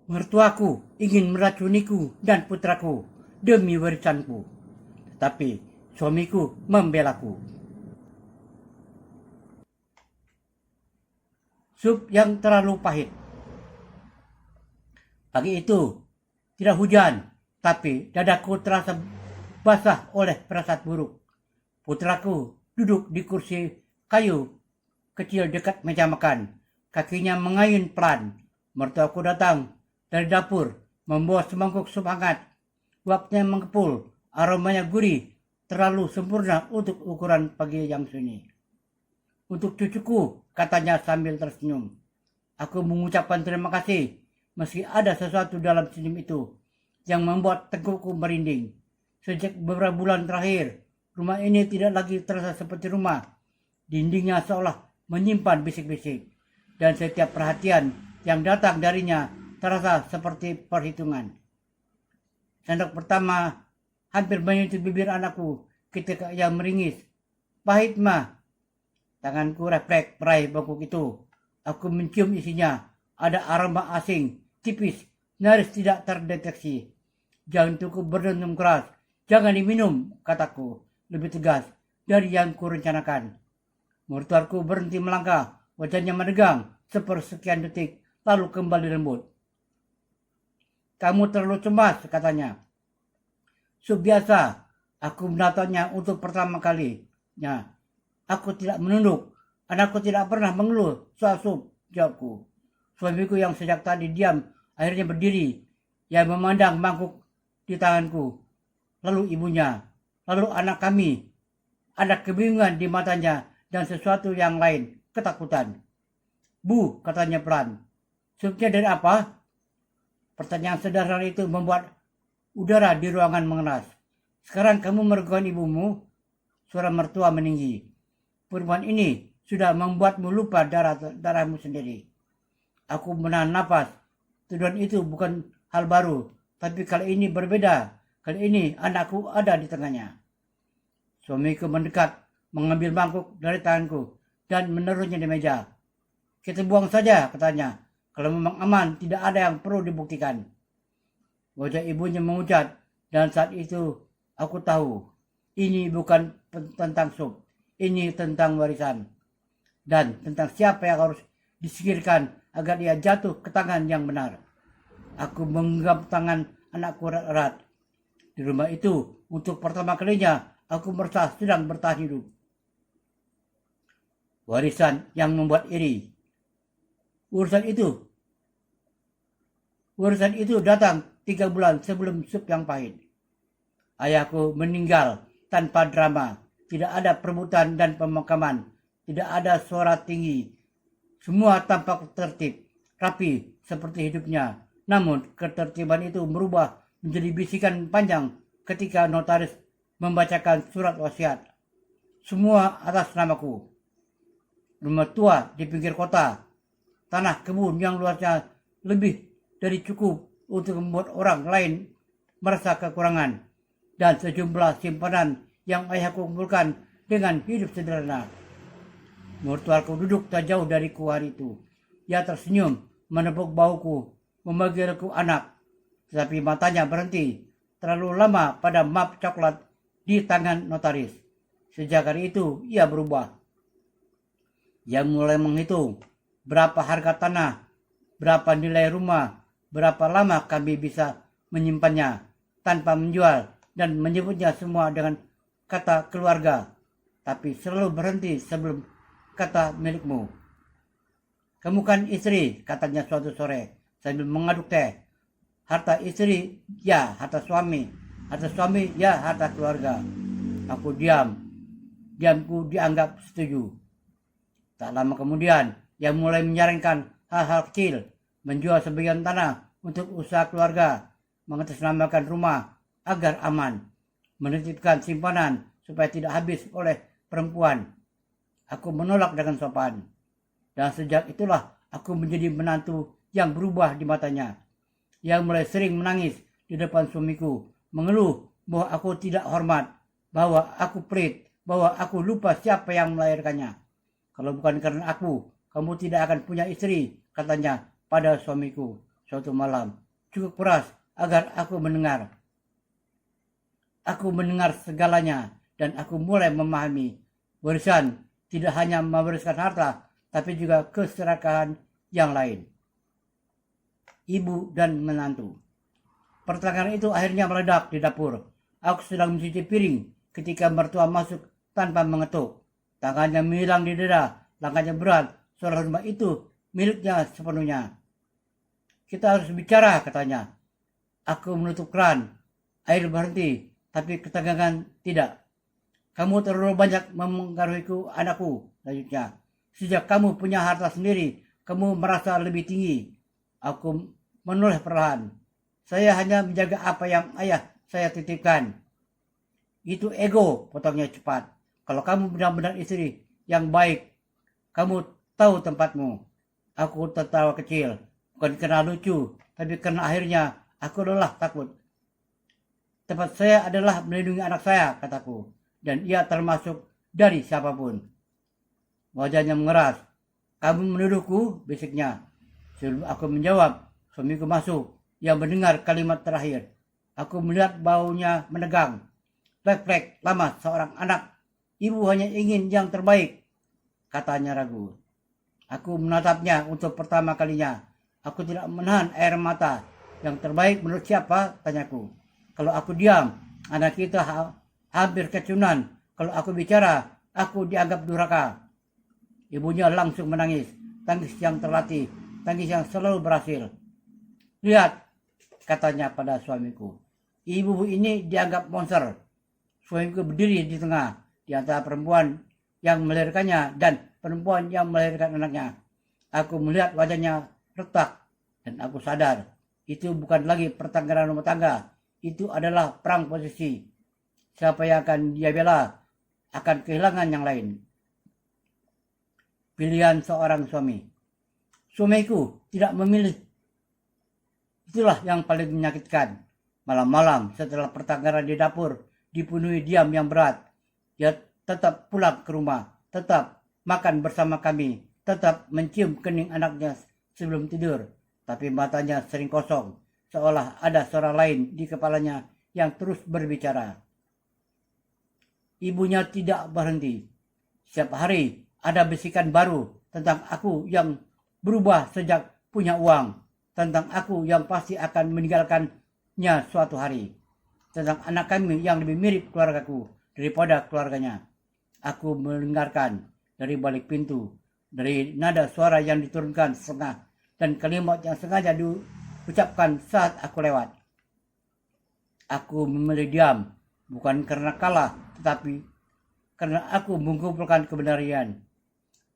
Mertuaku ingin meracuniku dan putraku demi warisanku, tetapi suamiku membelaku. Sup yang terlalu pahit. Pagi itu tidak hujan, tapi dadaku terasa basah oleh perasaan buruk. Putraku duduk di kursi kayu kecil dekat meja makan. Kakinya mengayun pelan. Mertuaku datang dari dapur membawa semangkuk sup hangat. Uapnya mengepul, aromanya gurih, terlalu sempurna untuk ukuran pagi yang sunyi. Untuk cucuku, katanya sambil tersenyum. Aku mengucapkan terima kasih, meski ada sesuatu dalam senyum itu yang membuat tengkukku merinding. Sejak beberapa bulan terakhir, rumah ini tidak lagi terasa seperti rumah. Dindingnya seolah menyimpan bisik-bisik, dan setiap perhatian yang datang darinya terasa seperti perhitungan. Sendok pertama hampir menyentuh bibir anakku ketika ia meringis. Pahit mah. Tanganku refleks meraih bangkuk itu. Aku mencium isinya. Ada aroma asing, tipis, nyaris tidak terdeteksi. Jantungku berdenyum keras. Jangan diminum, kataku, lebih tegas dari yang kurencanakan. Mertuaku berhenti melangkah, wajahnya menegang sepersekian detik, lalu kembali lembut. Kamu terlalu cemas, katanya. Sup biasa, aku menatapnya untuk pertama kalinya. Aku tidak menunduk, anakku tidak pernah mengeluh soal sup, jawabku. Suamiku yang sejak tadi diam, akhirnya berdiri. Ia memandang mangkuk di tanganku. Lalu ibunya, lalu anak kami. Ada kebingungan di matanya dan sesuatu yang lain, ketakutan. Bu, katanya pelan. Supnya dari apa? Pertanyaan sederhana itu membuat udara di ruangan mengeras. Sekarang kamu meragukan ibumu? Suara mertua meninggi. Perubahan ini sudah membuatmu lupa darahmu sendiri. Aku menahan napas. Tuduhan itu bukan hal baru, tapi kali ini berbeda. Kali ini anakku ada di tengahnya. Suamiku mendekat, mengambil mangkuk dari tanganku, dan menaruhnya di meja. Kita buang saja, katanya. Kalau memang aman, tidak ada yang perlu dibuktikan. Wajah ibunya mengucat, dan saat itu aku tahu. Ini bukan tentang sup. Ini tentang warisan. Dan tentang siapa yang harus disingkirkan agar dia jatuh ke tangan yang benar. Aku menggenggam tangan anakku erat-erat. Di rumah itu, untuk pertama kalinya, aku merasa sedang bertahan hidup. Warisan yang membuat iri. Urusan itu datang 3 bulan sebelum sup yang pahit. Ayahku meninggal tanpa drama. Tidak ada perebutan dan pemakaman. Tidak ada suara tinggi. Semua tampak tertib, rapi seperti hidupnya. Namun ketertiban itu berubah menjadi bisikan panjang ketika notaris membacakan surat wasiat. Semua atas namaku. Rumah tua di pinggir kota. Tanah kebun yang luasnya lebih dari cukup untuk membuat orang lain merasa kekurangan. Dan sejumlah simpanan yang ayahku kumpulkan dengan hidup sederhana. Mertuaku duduk tak jauh dariku hari itu. Ia tersenyum, menepuk bahuku, memanggilku anak. Tetapi matanya berhenti terlalu lama pada map coklat di tangan notaris. Sejak hari itu ia berubah. Ia mulai menghitung berapa harga tanah, berapa nilai rumah, berapa lama kami bisa menyimpannya tanpa menjual, dan menyebutnya semua dengan kata keluarga, tapi selalu berhenti sebelum kata milikmu. Kamu kan istri, katanya suatu sore sambil mengaduk teh. Harta istri, ya harta suami. Harta suami, ya harta keluarga. Aku diam. Diamku dianggap setuju. Tak lama kemudian, ia mulai menyarankan hal-hal kecil, menjual sebagian tanah untuk usaha keluarga, mengatasnamakan rumah agar aman, menitipkan simpanan supaya tidak habis oleh perempuan. Aku menolak dengan sopan. Dan sejak itulah aku menjadi menantu yang berubah di matanya. Ia mulai sering menangis di depan suamiku, mengeluh bahwa aku tidak hormat, bahwa aku pelit, bahwa aku lupa siapa yang melahirkannya. Kalau bukan karena aku, kamu tidak akan punya istri, katanya pada suamiku. suatu malam. Cukup keras agar aku mendengar. Aku mendengar segalanya dan aku mulai memahami warisan tidak hanya mewariskan harta, tapi juga keserakahan yang lain. Ibu dan menantu. Pertengkaran itu akhirnya meledak di dapur. Aku sedang mencuci piring ketika mertua masuk tanpa mengetuk. Tangannya menghilang di dada, langkahnya berat, seolah rumah itu miliknya sepenuhnya. Kita harus bicara, katanya. Aku menutup keran, air berhenti, tapi ketegangan tidak. Kamu terlalu banyak mempengaruhiku, anakku, lanjutnya. Sejak kamu punya harta sendiri, kamu merasa lebih tinggi. Aku menoleh perlahan. Saya hanya menjaga apa yang ayah saya titipkan. Itu ego, potongnya cepat. Kalau kamu benar-benar istri yang baik, kamu tahu tempatmu. Aku tertawa kecil, bukan karena lucu, tapi karena akhirnya aku lelah takut. Tempat saya adalah melindungi anak saya, kataku. Dan ia termasuk dari siapapun. Wajahnya mengeras. Kamu menuduhku, bisiknya. Sebelum aku menjawab, suamiku masuk. Ia mendengar kalimat terakhir. Aku melihat baunya menegang. Plek-plek lama seorang anak. Ibu hanya ingin yang terbaik, katanya ragu. Aku menatapnya untuk pertama kalinya. Aku tidak menahan air mata. Yang terbaik menurut siapa? Tanyaku. Kalau aku diam, anak kita hampir keracunan. Kalau aku bicara, aku dianggap durhaka. Ibunya langsung menangis. Tangis yang terlatih. Tangis yang selalu berhasil. Lihat, katanya pada suamiku. Ibu ini dianggap monster. Suamiku berdiri di tengah. Di antara perempuan yang melahirkannya dan perempuan yang melahirkan anaknya. Aku melihat wajahnya retak. Dan aku sadar. Itu bukan lagi pertengkaran rumah tangga. Itu adalah perang posisi. Siapa yang akan dia bela akan kehilangan yang lain. Pilihan seorang suami. Suamiku tidak memilih. Itulah yang paling menyakitkan. Malam-malam setelah pertengkaran di dapur dipenuhi diam yang berat. Dia tetap pulang ke rumah. Tetap makan bersama kami. Tetap mencium kening anaknya sebelum tidur. Tapi matanya sering kosong. Seolah ada suara lain di kepalanya yang terus berbicara. Ibunya tidak berhenti. Setiap hari ada bisikan baru tentang aku yang berubah sejak punya uang. Tentang aku yang pasti akan meninggalkannya suatu hari. Tentang anak kami yang lebih mirip keluargaku daripada keluarganya. Aku mendengarkan dari balik pintu. Dari nada suara yang diturunkan setengah. Dan kalimat yang sengaja diucapkan saat aku lewat. Aku memilih diam. Bukan karena kalah. Tetapi karena aku mengumpulkan kebenaran.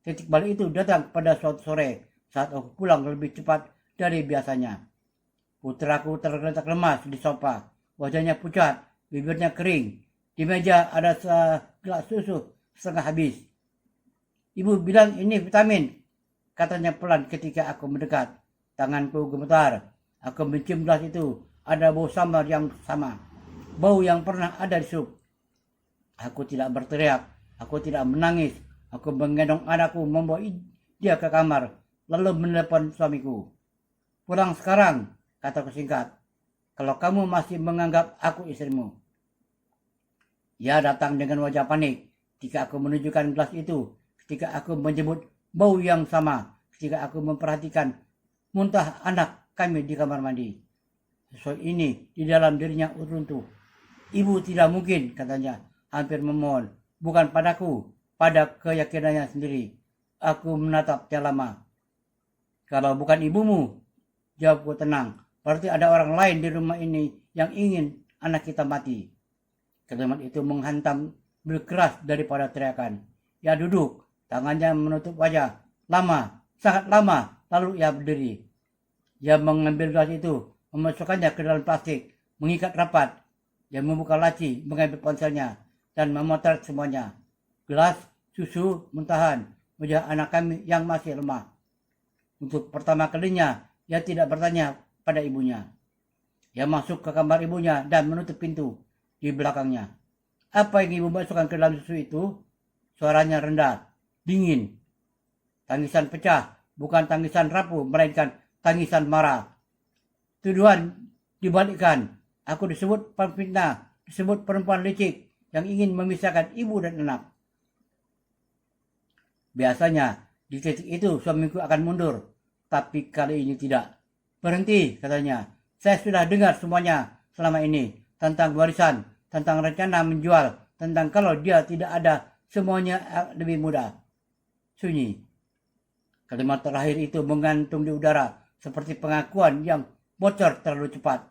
Titik balik itu datang pada suatu sore. Saat aku pulang lebih cepat dari biasanya. Putraku tergeletak lemas di sofa. Wajahnya pucat. Bibirnya kering. Di meja ada segelas susu setengah habis. Ibu bilang ini vitamin. Katanya pelan ketika aku mendekat. Tanganku gemetar. Aku mencium gelas itu. Ada bau sambar yang sama. Bau yang pernah ada di sup. Aku tidak berteriak. Aku tidak menangis. Aku menggendong anakku membawa dia ke kamar. Lalu menelepon suamiku. Pulang sekarang, kataku singkat. Kalau kamu masih menganggap aku istrimu. Ia datang dengan wajah panik. Ketika aku menunjukkan gelas itu. Ketika aku menyebut bau yang sama ketika aku memperhatikan muntah anak kami di kamar mandi. Sesuatu ini di dalam dirinya runtuh. Ibu tidak mungkin, katanya, hampir memohon. Bukan padaku, pada keyakinannya sendiri. Aku menatapnya lama. Kalau bukan ibumu, jawabku tenang. Berarti ada orang lain di rumah ini yang ingin anak kita mati. Kalimat itu menghantam berkeras daripada teriakan. Ia duduk. Tangannya menutup wajah. Lama, sangat lama, lalu ia berdiri. Ia mengambil gelas itu, memasukkannya ke dalam plastik, mengikat rapat. Dia membuka laci, mengambil ponselnya, dan memotret semuanya. Gelas, susu, muntahan, wajah anak kami yang masih lemah. Untuk pertama kalinya, ia tidak bertanya pada ibunya. Ia masuk ke kamar ibunya dan menutup pintu di belakangnya. Apa yang ibu masukkan ke dalam susu itu? Suaranya rendah. Dingin. Tangisan pecah, bukan tangisan rapuh, melainkan tangisan marah. tuduhan dibalikkan. Aku disebut pemfitnah, disebut perempuan licik yang ingin memisahkan ibu dan anak. Biasanya di titik itu suamiku akan mundur, tapi kali ini tidak. Berhenti, katanya. Saya sudah dengar semuanya selama ini, tentang warisan, tentang rencana menjual, tentang kalau dia tidak ada, semuanya lebih mudah. Sunyi. Kalimat terakhir itu menggantung di udara, seperti pengakuan yang bocor terlalu cepat.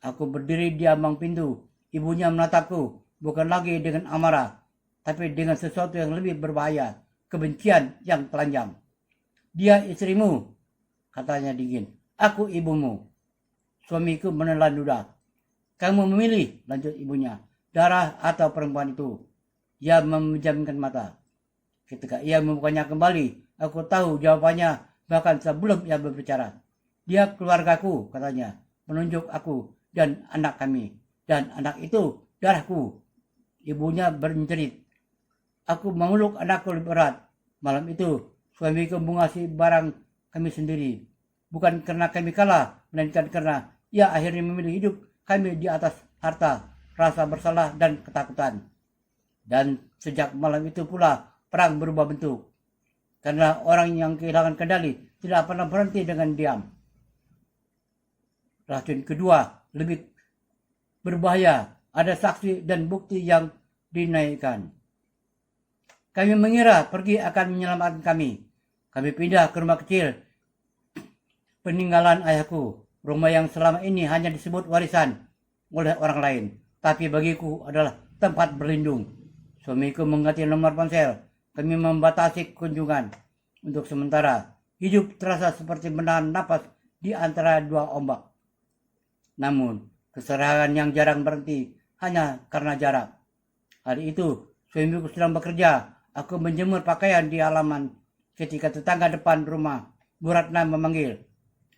Aku berdiri di ambang pintu. Ibunya menatapku, bukan lagi dengan amarah, tapi dengan sesuatu yang lebih berbahaya, kebencian yang telanjang. Dia istrimu, katanya dingin. Aku ibumu. Suamiku menelan ludah. Kamu memilih, lanjut ibunya, darah atau perempuan itu. Ia memejamkan mata. Ketika ia membukanya kembali, aku tahu jawabannya bahkan sebelum ia berbicara. Dia keluargaku, katanya, menunjuk aku dan anak kami. Dan anak itu darahku. Ibunya berjerit. Aku memeluk anakku lebih erat. Malam itu, suamiku mengasihi barang kami sendiri. Bukan karena kami kalah, melainkan karena ia akhirnya memilih hidup kami di atas harta, rasa bersalah, dan ketakutan. Dan sejak malam itu pula, perang berubah bentuk. Karena orang yang kehilangan kendali tidak pernah berhenti dengan diam. Racun kedua lebih berbahaya. Ada saksi dan bukti yang dinaikkan. Kami mengira pergi akan menyelamatkan kami. Kami pindah ke rumah kecil peninggalan ayahku. Rumah yang selama ini hanya disebut warisan oleh orang lain, tapi bagiku adalah tempat berlindung. Suamiku mengganti nomor ponsel. Kami membatasi kunjungan. Untuk sementara, hidup terasa seperti menahan napas di antara dua ombak. Namun, keserahan yang jarang berhenti hanya karena jarak. Hari itu, suamiku sedang bekerja. Aku menjemur pakaian di halaman ketika tetangga depan rumah, Bu Ratna, memanggil.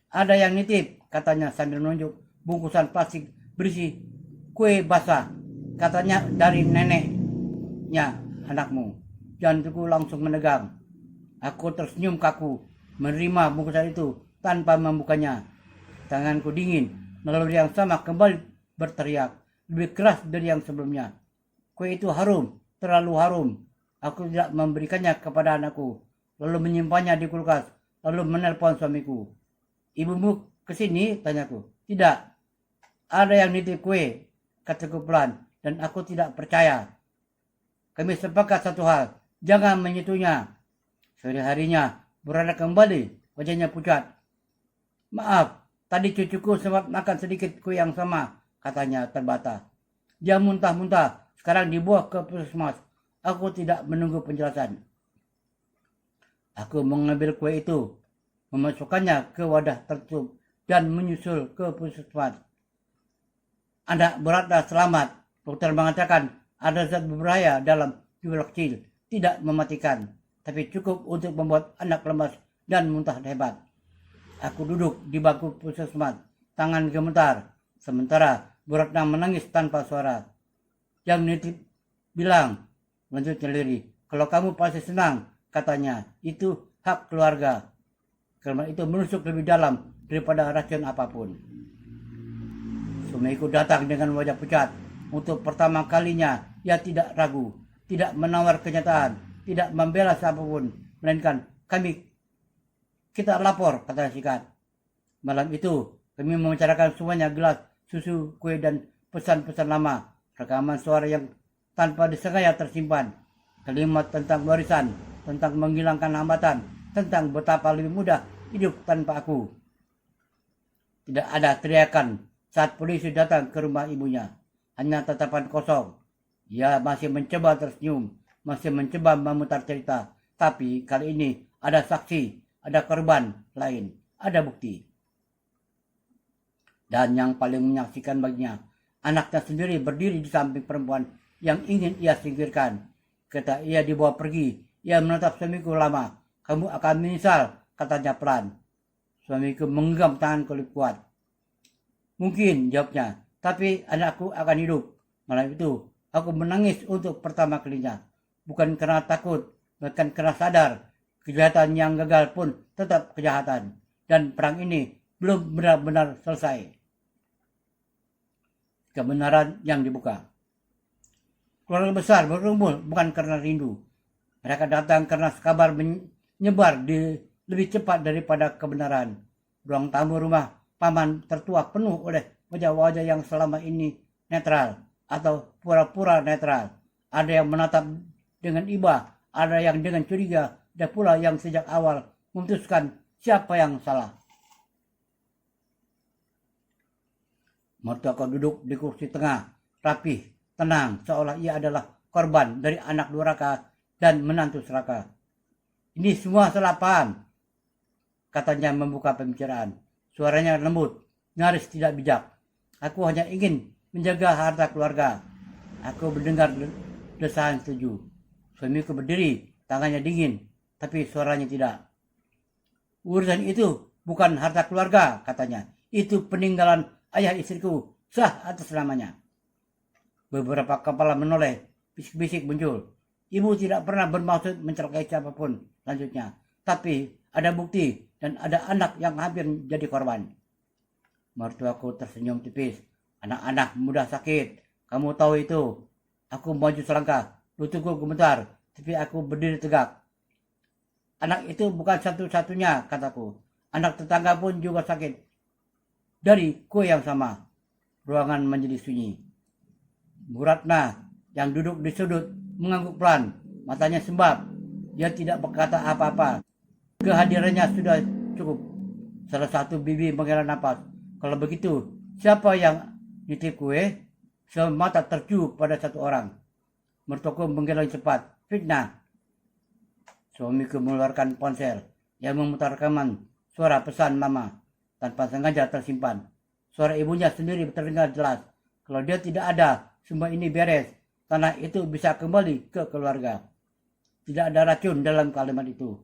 Ada yang nitip, katanya sambil menunjuk bungkusan plastik berisi kue basah. Katanya dari neneknya anakmu. Jantungku langsung menegang. Aku tersenyum kaku, menerima bungkusan itu tanpa membukanya. Tanganku dingin, naluri yang sama kembali berteriak, lebih keras dari yang sebelumnya. Kue itu harum, terlalu harum. Aku tidak memberikannya kepada anakku, lalu menyimpannya di kulkas, lalu menelpon suamiku. Ibumu kesini, tanyaku. Tidak, ada yang nitip kue, kataku pelan, dan aku tidak percaya. Kami sepakat satu hal, jangan menyentuhnya. Sore harinya, berada kembali, wajahnya pucat. Maaf, tadi cucuku sempat makan sedikit kue yang sama, katanya terbata. Dia muntah-muntah, sekarang dibawa ke puskesmas. Aku tidak menunggu penjelasan. Aku mengambil kue itu, memasukkannya ke wadah tertutup, dan menyusul ke puskesmas. Anak beratnya selamat. Dokter mengatakan ada zat berbahaya dalam jumlah kecil, tidak mematikan, tapi cukup untuk membuat anak lemas dan muntah hebat. Aku duduk di bangku puskesmas, tangan gemetar, sementara Bu Ratna menangis tanpa suara. Yang nitip bilang, lanjutnya Liri, kalau kamu pasti senang, katanya, itu hak keluarga. Karena itu menusuk lebih dalam daripada racun apapun. Suamiku datang dengan wajah pucat. Untuk pertama kalinya, ia tidak ragu, tidak menawar kenyataan, tidak membela siapapun, melainkan kita lapor, kata sikat. Malam itu, kami membicarakan semuanya, gelas, susu, kue, dan pesan-pesan lama, rekaman suara yang tanpa disengaja tersimpan, kalimat tentang warisan, tentang menghilangkan hambatan, tentang betapa lebih mudah hidup tanpa aku. Tidak ada teriakan saat polisi datang ke rumah ibunya. Hanya tatapan kosong. Ia masih mencoba tersenyum, masih mencoba memutar cerita. Tapi kali ini ada saksi, ada korban lain, ada bukti. Dan yang paling menyaksikan baginya, anaknya sendiri berdiri di samping perempuan yang ingin ia singkirkan. Ketika ia dibawa pergi, ia menatap suamiku lama. Kamu akan menyesal, katanya pelan. Suamiku menggenggam tanganku lebih kuat. Mungkin, jawabnya, tapi anakku akan hidup. Malam itu, aku menangis untuk pertama kalinya. Bukan karena takut, bahkan karena sadar. Kejahatan yang gagal pun tetap kejahatan. Dan perang ini belum benar-benar selesai. Kebenaran yang dibuka. Keluarga besar berkumpul bukan karena rindu. Mereka datang karena kabar menyebar lebih cepat daripada kebenaran. Ruang tamu rumah paman tertua penuh oleh wajah-wajah yang selama ini netral atau pura-pura netral. Ada yang menatap dengan iba, ada yang dengan curiga, ada pula yang sejak awal memutuskan siapa yang salah. Mertuaku duduk di kursi tengah, rapih, tenang, seolah ia adalah korban dari anak durhaka dan menantu serakah. Ini semua salah paham, katanya membuka pembicaraan. Suaranya lembut, nyaris tidak bijak. Aku hanya ingin menjaga harta keluarga. Aku mendengar desahan setuju. Suamiku berdiri, tangannya dingin, tapi suaranya tidak. Urusan itu bukan harta keluarga, katanya. Itu peninggalan ayah istriku, sah atas namanya. Beberapa kepala menoleh, bisik-bisik muncul. Ibu tidak pernah bermaksud mencelakai siapapun, lanjutnya. Tapi ada bukti dan ada anak yang hampir jadi korban. Mertuaku tersenyum tipis. Anak-anak mudah sakit, kamu tahu itu. Aku maju selangkah, lututku gemetar, tapi aku berdiri tegak. Anak itu bukan satu-satunya, kataku. Anak tetangga pun juga sakit. Dari kue yang sama. Ruangan menjadi sunyi. Bu Ratna yang duduk di sudut mengangguk pelan. Matanya sembab. Dia tidak berkata apa-apa. Kehadirannya sudah cukup. Salah satu bibi menghela napas. Kalau begitu, siapa yang nitip kue? Semata tertuju pada satu orang. Mertuaku menggeleng cepat. Fitnah. Suamiku mengeluarkan ponsel yang memutar rekaman suara pesan mama. Tanpa sengaja tersimpan. Suara ibunya sendiri terdengar jelas. Kalau dia tidak ada, semua ini beres. Tanah itu bisa kembali ke keluarga. Tidak ada racun dalam kalimat itu.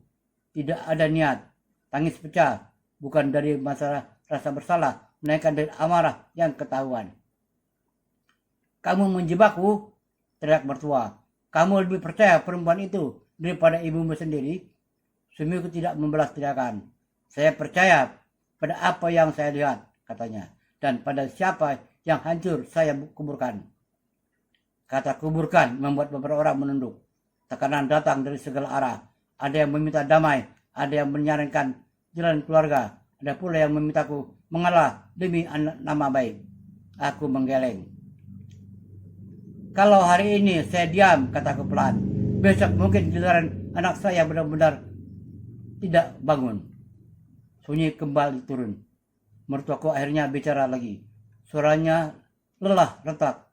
Tidak ada niat. Tangis pecah. Bukan dari masalah rasa bersalah, melainkan dari amarah yang ketahuan. Kamu menjebakku, teriak mertua. Kamu lebih percaya perempuan itu daripada ibumu sendiri. Suamiku tidak membalas teriakan. Saya percaya pada apa yang saya lihat, katanya. Dan pada siapa yang hancur saya kuburkan. Kata kuburkan membuat beberapa orang menunduk. Tekanan datang dari segala arah. Ada yang meminta damai, ada yang menyarankan jalan keluarga. Ada pula yang memintaku mengalah demi nama baik. Aku menggeleng. Kalau hari ini saya diam, kataku pelan. Besok mungkin giliran anak saya benar-benar tidak bangun. Sunyi kembali turun. Mertuaku akhirnya bicara lagi. Suaranya lelah, retak.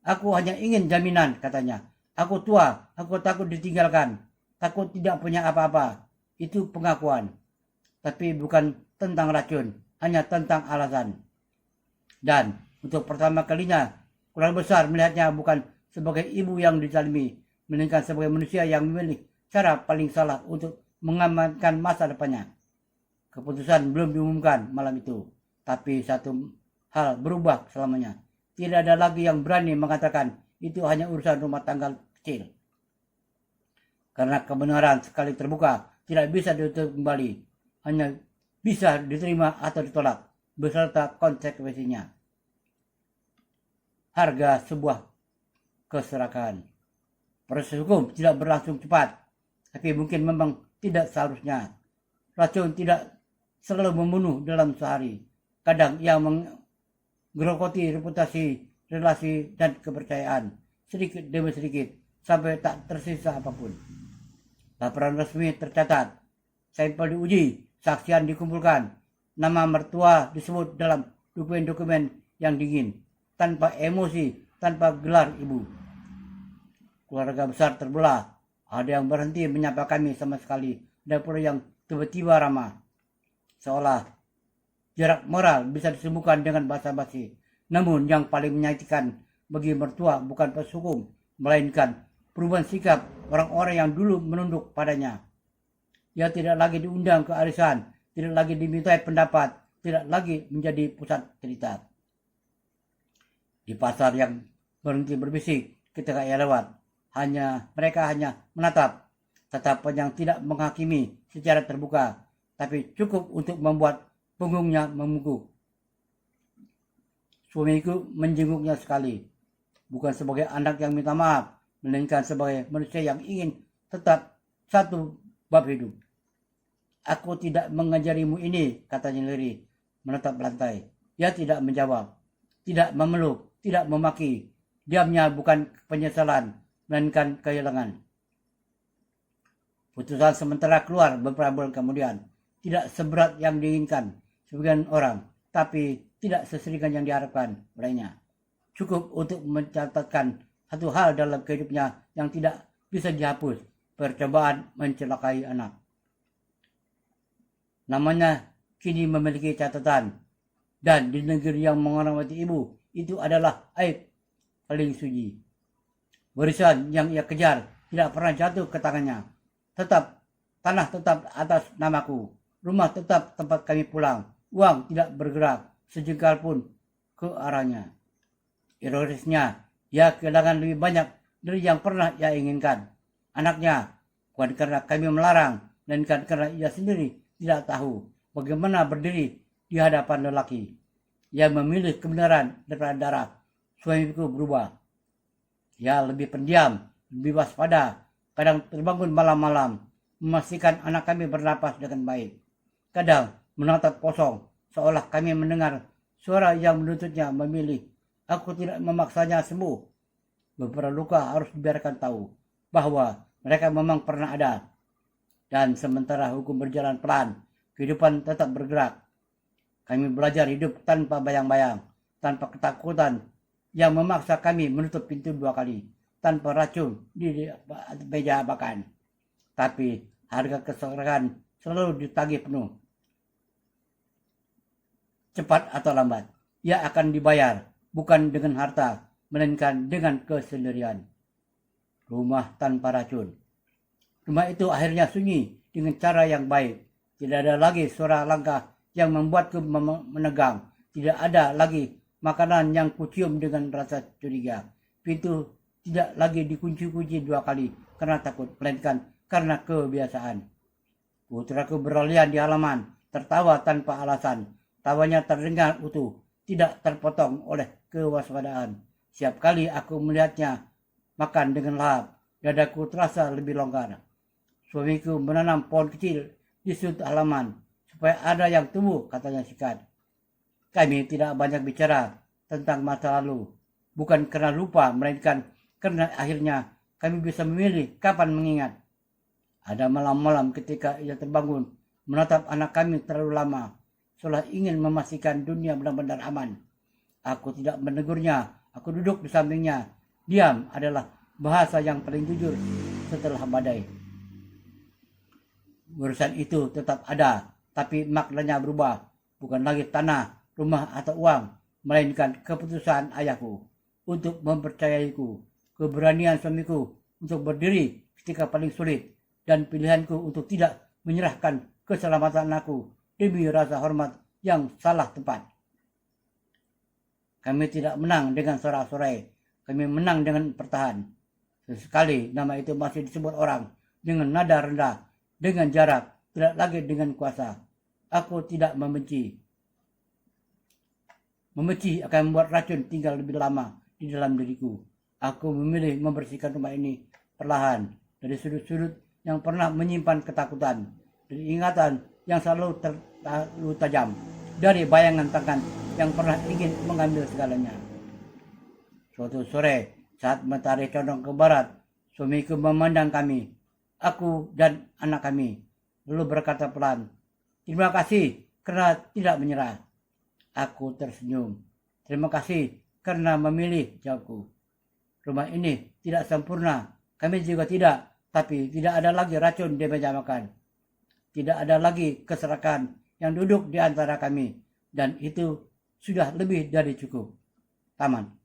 Aku hanya ingin jaminan, katanya. Aku tua, aku takut ditinggalkan. Takut tidak punya apa-apa. Itu pengakuan. Tapi bukan tentang racun, hanya tentang alasan. Dan untuk pertama kalinya, keluarga besar melihatnya bukan sebagai ibu yang dizalimi, melainkan sebagai manusia yang memilih cara paling salah untuk mengamankan masa depannya. Keputusan belum diumumkan malam itu, tapi satu hal berubah selamanya. Tidak ada lagi yang berani mengatakan itu hanya urusan rumah tangga kecil. Karena kebenaran sekali terbuka tidak bisa ditutup kembali, hanya bisa diterima atau ditolak beserta konsekuensinya. Harga sebuah keserakahan. Proses hukum tidak berlangsung cepat, tapi mungkin memang tidak seharusnya. Racun tidak selalu membunuh dalam sehari. Kadang ia menggerogoti reputasi, relasi, dan kepercayaan. Sedikit demi sedikit, sampai tak tersisa apapun. Laporan resmi tercatat. Sampel diuji, saksian dikumpulkan. Nama mertua disebut dalam dokumen-dokumen yang dingin. Tanpa emosi, tanpa gelar ibu. Keluarga besar terbelah. Ada yang berhenti menyapa kami sama sekali. Ada pula yang tiba-tiba ramah. Seolah jarak moral bisa disembuhkan dengan basa-basi. Namun yang paling menyakitkan bagi mertua bukan proses hukum, melainkan perubahan sikap orang-orang yang dulu menunduk padanya. Dia tidak lagi diundang ke arisan, tidak lagi dimintai pendapat, tidak lagi menjadi pusat cerita. Di pasar yang berhenti berbisik ketika ia lewat, mereka hanya menatap, tatapan yang tidak menghakimi secara terbuka, tapi cukup untuk membuat punggungnya memungkuk. Suamiku menjenguknya sekali, bukan sebagai anak yang minta maaf, melainkan sebagai manusia yang ingin tetap satu bab hidup. Aku tidak mengajarimu ini, katanya lirih, menatap lantai. Ia tidak menjawab, tidak memeluk, tidak memaki. Diamnya bukan penyesalan, melainkan kehilangan. Putusan sementara keluar beberapa bulan kemudian. Tidak seberat yang diinginkan sebagian orang, tapi tidak seseringan yang diharapkan olehnya. Cukup untuk mencatatkan satu hal dalam hidupnya yang tidak bisa dihapus, percobaan mencelakai anak. Namanya kini memiliki catatan, dan di negeri yang menghormati ibu, itu adalah aib paling suci. Warisan yang ia kejar tidak pernah jatuh ke tangannya. Tanah tetap atas namaku, rumah tetap tempat kami pulang, uang tidak bergerak sejengkal pun ke arahnya. Ironisnya, ia kehilangan lebih banyak dari yang pernah ia inginkan. Anaknya, bukan karena kami melarang, melainkan karena ia sendiri tidak tahu bagaimana berdiri di hadapan lelaki. Ia memilih kebenaran daripada darah. Suamiku berubah. Ia lebih pendiam, lebih waspada, kadang terbangun malam-malam, memastikan anak kami bernapas dengan baik. Kadang menatap kosong, seolah kami mendengar suara yang menuntutnya memilih. Aku tidak memaksanya sembuh. Beberapa luka harus dibiarkan tahu bahwa mereka memang pernah ada. Dan sementara hukum berjalan pelan, kehidupan tetap bergerak. Kami belajar hidup tanpa bayang-bayang, tanpa ketakutan yang memaksa kami menutup pintu 2 kali, tanpa racun di meja makan. Tapi harga keserakah selalu ditagih penuh. Cepat atau lambat, ia akan dibayar, bukan dengan harta, melainkan dengan kesendirian. Rumah tanpa racun. Rumah itu akhirnya sunyi dengan cara yang baik. Tidak ada lagi suara langkah yang membuatku menegang. Tidak ada lagi makanan yang kucium dengan rasa curiga. Pintu tidak lagi dikunci-kunci 2 kali karena takut, melainkan karena kebiasaan. Putraku berlarian di halaman, tertawa tanpa alasan. Tawanya terdengar utuh, tidak terpotong oleh kewaspadaan. Setiap kali aku melihatnya makan dengan lahap, dadaku terasa lebih longgar. Suamiku menanam pohon kecil di sudut halaman, supaya ada yang tumbuh, katanya sikat. Kami tidak banyak bicara tentang masa lalu, bukan karena lupa, melainkan karena akhirnya kami bisa memilih kapan mengingat. Ada malam-malam ketika ia terbangun, menatap anak kami terlalu lama, seolah ingin memastikan dunia benar-benar aman. Aku tidak menegurnya, aku duduk di sampingnya. Diam adalah bahasa yang paling jujur setelah badai. Urusan itu tetap ada, tapi maknanya berubah. Bukan lagi tanah, rumah atau uang, melainkan keputusan ayahku untuk mempercayaiku, keberanian suamiku untuk berdiri ketika paling sulit, dan pilihanku untuk tidak menyerahkan keselamatan aku demi rasa hormat yang salah tempat. Kami tidak menang dengan sorak-sorai, kami menang dengan bertahan. Sesekali nama itu masih disebut orang dengan nada rendah, dengan jarak, tidak lagi dengan kuasa. Aku tidak membenci. Membenci akan membuat racun tinggal lebih lama di dalam diriku. Aku memilih membersihkan rumah ini perlahan dari sudut-sudut yang pernah menyimpan ketakutan, dari ingatan yang selalu tajam, dari bayangan tangan yang pernah ingin mengambil segalanya. Suatu sore, saat matahari condong ke barat, suamiku memandang kami, aku dan anak kami, lalu berkata pelan, "Terima kasih karena tidak menyerah." Aku tersenyum. "Terima kasih karena memilih," jawabku. "Rumah ini tidak sempurna, kami juga tidak, tapi tidak ada lagi racun di meja makan. Tidak ada lagi keserakahan yang duduk di antara kami, dan itu sudah lebih dari cukup." Taman.